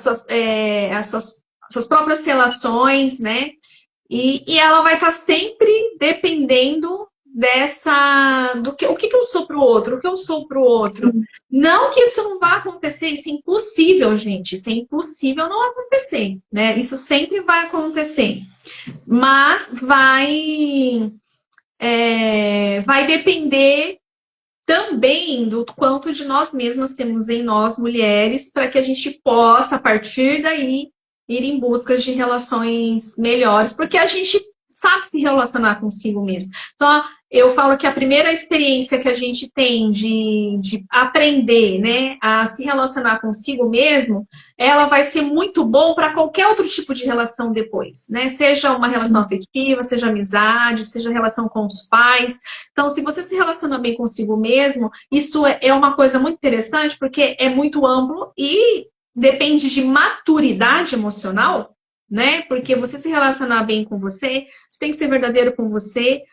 suas próprias relações, né? E ela vai estar sempre dependendo do que o que eu sou para o outro, o que eu sou para o outro. Não que isso não vá acontecer, isso é impossível, gente. Isso é impossível não acontecer, né? Isso sempre vai acontecer. Mas vai depender também do quanto de nós mesmas temos em nós, mulheres, para que a gente possa, a partir daí, ir em busca de relações melhores, porque a gente sabe se relacionar consigo mesmo. Então, eu falo que a primeira experiência que a gente tem de aprender, né, a se relacionar consigo mesmo, ela vai ser muito bom para qualquer outro tipo de relação depois, né? Seja uma relação afetiva, seja amizade, seja relação com os pais. Então, se você se relaciona bem consigo mesmo, isso é uma coisa muito interessante, porque é muito amplo e depende de maturidade emocional, né? Porque você se relacionar bem com você tem que ser verdadeiro com você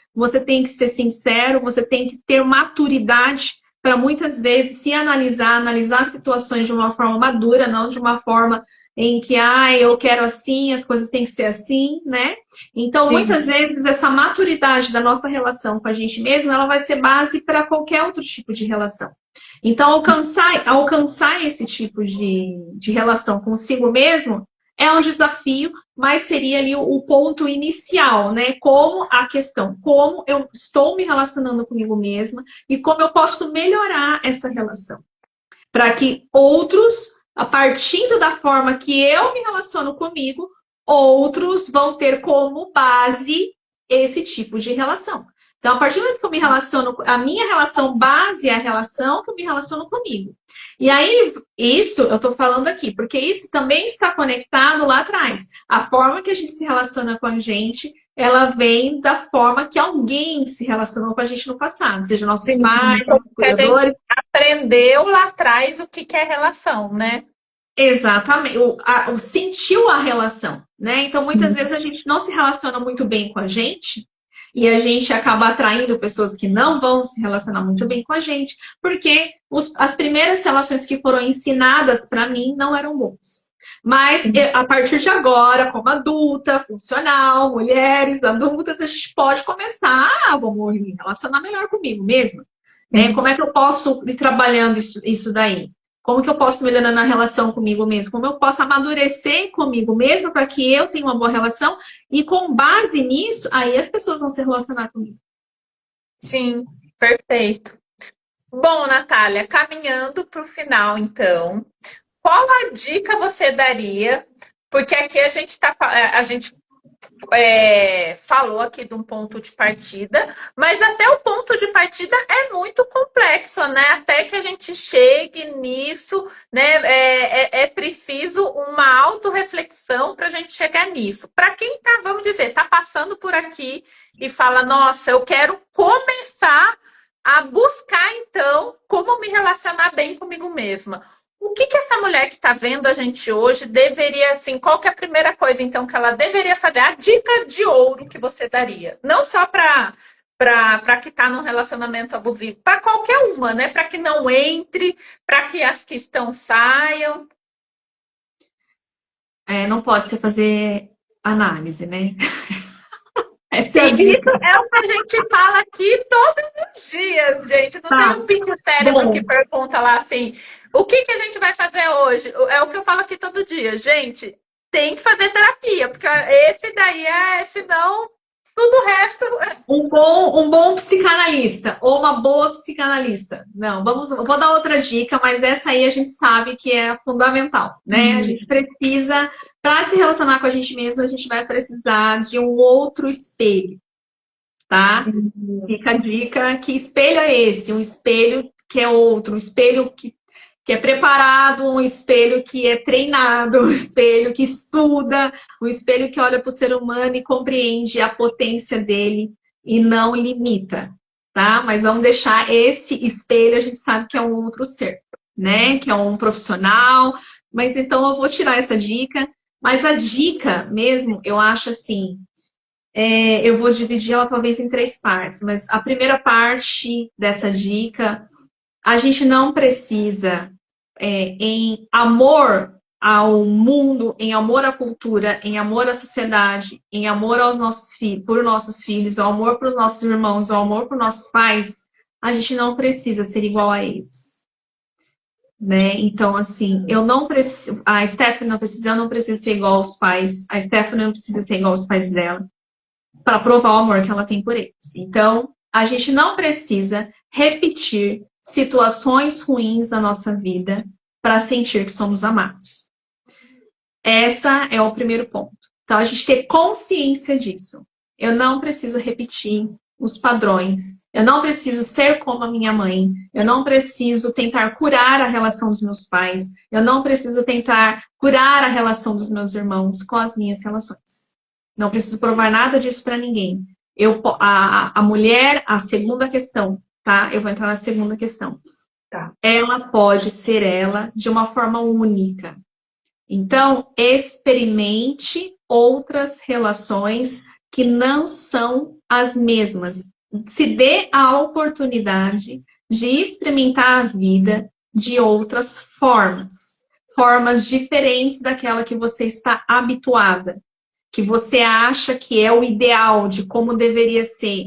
tem que ser sincero, você tem que ter maturidade para muitas vezes se analisar situações de uma forma madura, não de uma forma em que, eu quero assim, as coisas têm que ser assim, né? Então, muitas Sim. vezes, essa maturidade da nossa relação com a gente mesmo, ela vai ser base para qualquer outro tipo de relação. Então, alcançar esse tipo de relação consigo mesmo é um desafio, mas seria ali o ponto inicial, né? Como eu estou me relacionando comigo mesma e como eu posso melhorar essa relação. Para que outros, a partir da forma que eu me relaciono comigo, outros vão ter como base esse tipo de relação. Então, a partir do momento que eu me relaciono, a minha relação base é a relação que eu me relaciono comigo. E aí, isso eu estou falando aqui, porque isso também está conectado lá atrás. A forma que a gente se relaciona com a gente, ela vem da forma que alguém se relacionou com a gente no passado, seja nossos Sim, pais, como nossos que a gente cuidadores. aprendeu lá atrás o que é relação, né? Exatamente, sentiu a relação, né? Então, muitas vezes a gente não se relaciona muito bem com a gente e a gente acaba atraindo pessoas que não vão se relacionar muito bem com a gente, porque as primeiras relações que foram ensinadas para mim não eram boas. Mas a partir de agora, como adulta, funcional, mulheres adultas, a gente pode começar, vamos me relacionar melhor comigo mesma. Né? Como é que eu posso ir trabalhando isso daí? Como que eu posso melhorar na relação comigo mesmo? Como eu posso amadurecer comigo mesmo para que eu tenha uma boa relação? E com base nisso, aí as pessoas vão se relacionar comigo. Sim, perfeito. Bom, Natália, caminhando para o final, então, qual a dica você daria? Porque aqui a gente falou aqui de um ponto de partida, mas até o ponto de partida é muito complexo, né? Até que a gente chegue nisso, né? É preciso uma autorreflexão para a gente chegar nisso. Para quem tá, vamos dizer, tá passando por aqui e fala, nossa, eu quero começar a buscar, então, como me relacionar bem comigo mesma. O que essa mulher que está vendo a gente hoje deveria, assim, qual que é a primeira coisa, então, que ela deveria fazer? A dica de ouro que você daria. Não só para que está num relacionamento abusivo, para qualquer uma, né? Para que não entre, para que as que estão saiam. Não pode se fazer análise, né? Essa é E a isso dica. é o que a gente fala aqui todos os dias, gente. Não tem Tá. um pingo cérebro que Bom, pergunta lá assim: o que a gente vai fazer hoje? É o que eu falo aqui todo dia. Gente, tem que fazer terapia, porque esse daí senão tudo o resto. um bom psicanalista ou uma boa psicanalista. Não, vou dar outra dica, mas essa aí a gente sabe que é fundamental, né? A gente precisa, para se relacionar com a gente mesmo, a gente vai precisar de um outro espelho, tá? Sim. Fica a dica, que espelho é esse? Um espelho que é outro, um espelho que é preparado, um espelho que é treinado, um espelho que estuda, um espelho que olha para o ser humano e compreende a potência dele e não limita, tá? Mas vamos deixar esse espelho, a gente sabe que é um outro ser, né? Que é um profissional. Mas então eu vou tirar essa dica. Mas a dica mesmo, eu acho assim, eu vou dividir ela talvez em três partes, mas a primeira parte dessa dica, a gente não precisa, em amor ao mundo, em amor à cultura, em amor à sociedade, em amor aos nossos filhos, por nossos filhos, ao amor para os nossos irmãos, ao amor para os nossos pais, a gente não precisa ser igual a eles. Né? Então, assim, eu não preciso, a Stephanie não precisa, eu não preciso ser igual aos pais, a Stephanie não precisa ser igual aos pais dela, para provar o amor que ela tem por eles. Então, a gente não precisa repetir situações ruins na nossa vida para sentir que somos amados. Essa é o primeiro ponto. Então, a gente ter consciência disso. Eu não preciso repetir os padrões. Eu não preciso ser como a minha mãe. Eu não preciso tentar curar a relação dos meus pais. Eu não preciso tentar curar a relação dos meus irmãos com as minhas relações. Não preciso provar nada disso para ninguém. A mulher, a segunda questão, tá? Eu vou entrar na segunda questão. Tá. Ela pode ser ela de uma forma única. Então, experimente outras relações que não são as mesmas. Se dê a oportunidade de experimentar a vida de outras formas. Formas diferentes daquela que você está habituada. Que você acha que é o ideal de como deveria ser.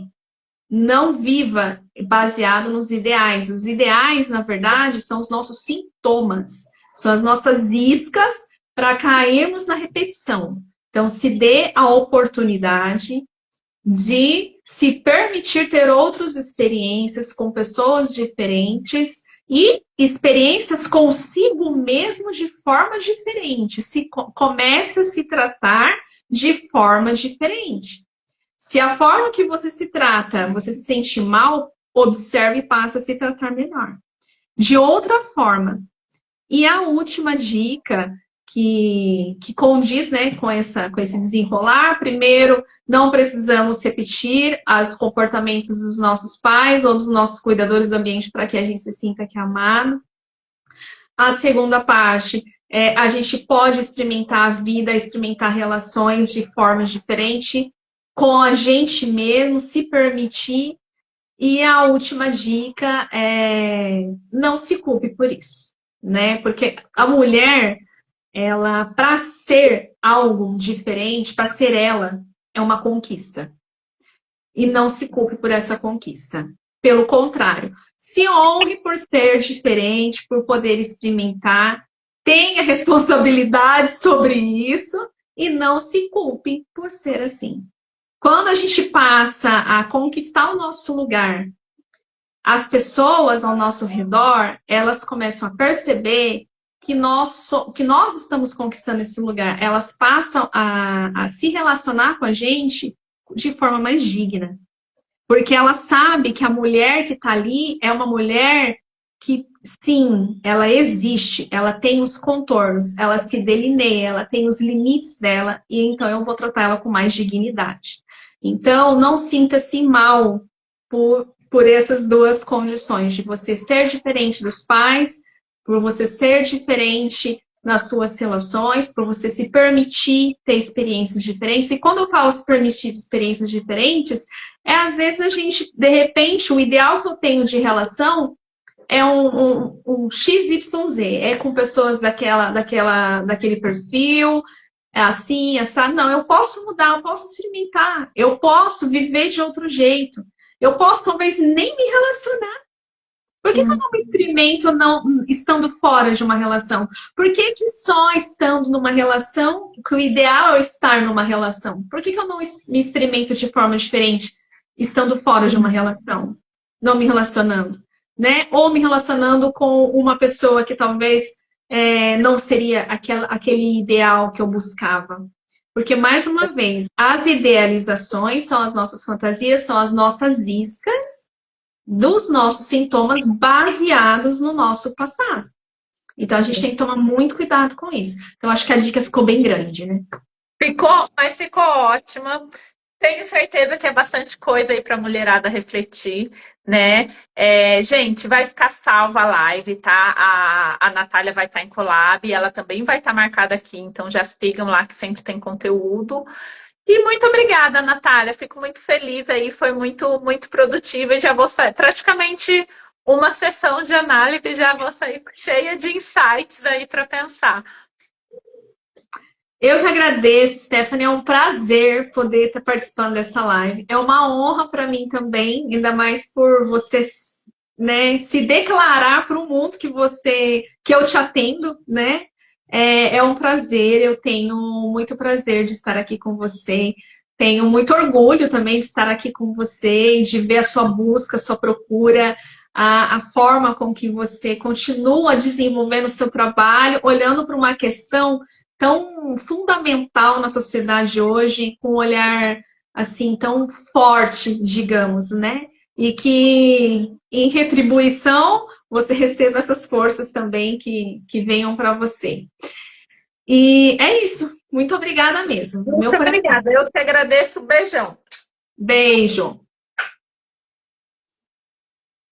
Não viva baseado nos ideais. Os ideais, na verdade, são os nossos sintomas. São as nossas iscas para cairmos na repetição. Então, se dê a oportunidade de se permitir ter outras experiências com pessoas diferentes e experiências consigo mesmo de forma diferente. Comece a se tratar de forma diferente. Se a forma que você se trata, você se sente mal, observe e passa a se tratar melhor. De outra forma. E a última dica que condiz, né, com esse desenrolar, primeiro, não precisamos repetir os comportamentos dos nossos pais ou dos nossos cuidadores do ambiente para que a gente se sinta que é amado. A segunda parte, a gente pode experimentar a vida, experimentar relações de formas diferentes, com a gente mesmo, se permitir. E a última dica é não se culpe por isso, né? Porque a mulher, ela, para ser algo diferente, para ser ela, é uma conquista. E não se culpe por essa conquista. Pelo contrário, se honre por ser diferente, por poder experimentar, tenha responsabilidade sobre isso e não se culpe por ser assim. Quando a gente passa a conquistar o nosso lugar, as pessoas ao nosso redor, elas começam a perceber que nós estamos conquistando esse lugar. Elas passam a se relacionar com a gente de forma mais digna. Porque ela sabe que a mulher que está ali é uma mulher que, sim, ela existe, ela tem os contornos, ela se delineia, ela tem os limites dela, e então eu vou tratar ela com mais dignidade. Então, não sinta-se mal por essas duas condições, de você ser diferente dos pais, por você ser diferente nas suas relações, por você se permitir ter experiências diferentes. E quando eu falo se permitir experiências diferentes, às vezes a gente, de repente, o ideal que eu tenho de relação é um XYZ, é com pessoas daquele perfil, é assim, essa. Não, eu posso mudar, eu posso experimentar, eu posso viver de outro jeito, eu posso talvez nem me relacionar. Por que eu não me experimento estando fora de uma relação? Por que só estando numa relação, que o ideal é estar numa relação? Por que eu não me experimento de forma diferente estando fora de uma relação? Não me relacionando, né? Ou me relacionando com uma pessoa que talvez não seria aquele ideal que eu buscava. Porque, mais uma vez, as idealizações são as nossas fantasias, são as nossas iscas dos nossos sintomas baseados no nosso passado. Então, a gente tem que tomar muito cuidado com isso. Então, acho que a dica ficou bem grande, né? Mas ficou ótima. Tenho certeza que é bastante coisa aí para a mulherada refletir, né? Gente, vai ficar salva a live, tá? A Natália vai estar em collab, ela também vai estar marcada aqui, então já sigam lá que sempre tem conteúdo. E muito obrigada, Natália. Fico muito feliz aí, foi muito, muito produtiva e já vou sair praticamente uma sessão de análise, já vou sair cheia de insights aí para pensar. Eu que agradeço, Stephanie. É um prazer poder estar participando dessa live. É uma honra para mim também, ainda mais por você, né, se declarar para o mundo que eu te atendo, né? É um prazer, eu tenho muito prazer de estar aqui com você. Tenho muito orgulho também de estar aqui com você, de ver a sua busca, a sua procura, a forma com que você continua desenvolvendo o seu trabalho, olhando para uma questão tão fundamental na sociedade hoje, com um olhar assim tão forte, digamos, né? E que em retribuição você receba essas forças também que venham para você. E é isso. Muito obrigada mesmo. Muito obrigada. Eu te agradeço. Beijão. Beijo.